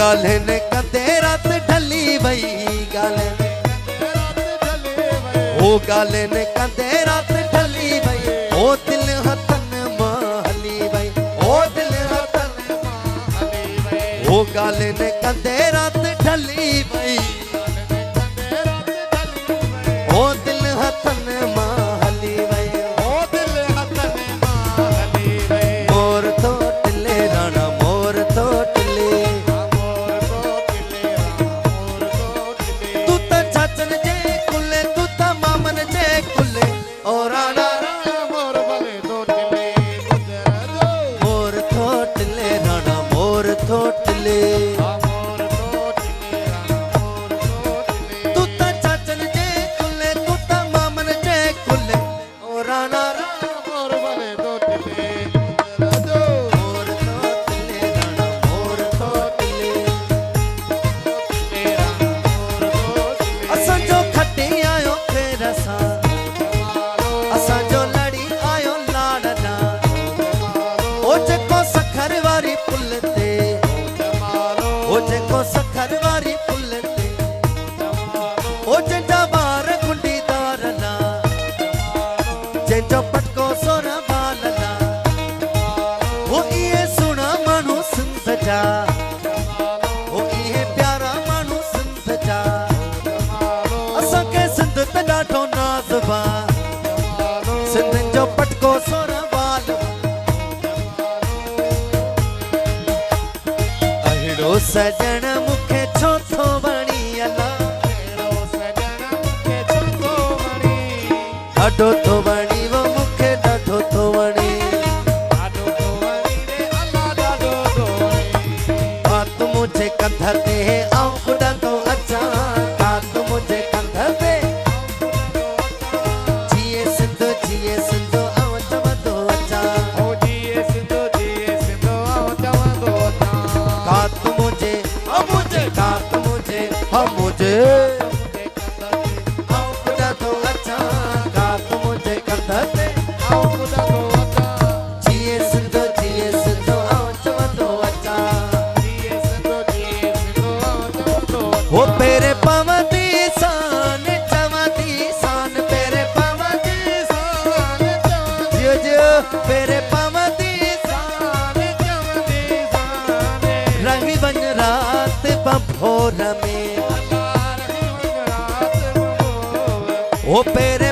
गाले ने कदे रात ढली भई गाले ने ओ गाले ने कदे रात ढली भई ओ दिल हथन महली भई ओ दिल हथन महली भई ओ गाले ने कदे रात ढली भई ओ दिल हथन महली भई ओ दिल हथन महली भई मोर तो टिले राणा मोर तो टिले तू तो चाचन जे कुले तू तो मामन जे कुले ओ राणा मोर भले तो टिले मोर तो टिले राणा मोर तो टिले जो पटको सोना बालना वो ये सुना मानू सुन जा वो ये प्यारा मानू सुन जा असा के सिंध ते ॾाढो नाज़बा सिंध जो पटको सोना बाल अहिड़ो सजण मूंखे छो थो वणी अला अहिड़ो सजण मूंखे छो थो वणी ॾाढो थो वणी कंधर ते आऊं कुॾंदो अचां का तूं मुंहिंजे कंधर ते जिए सिंध आऊं चवंदो अचां ओ जिए सिंध आऊं चवंदो अचां का तूं मुंहिंजे का तूं मुंहिंजे आऊं कुॾंदो अचां का तूं मुंहिंजे कंधर ते आऊं कुॾंदो अचां जिए सिंध आऊं चवंदो अचां वो पेरे पवती सान पेरे पवती सान जो पेरे पवती सान रंगी बन रात बभोर में वो पेरे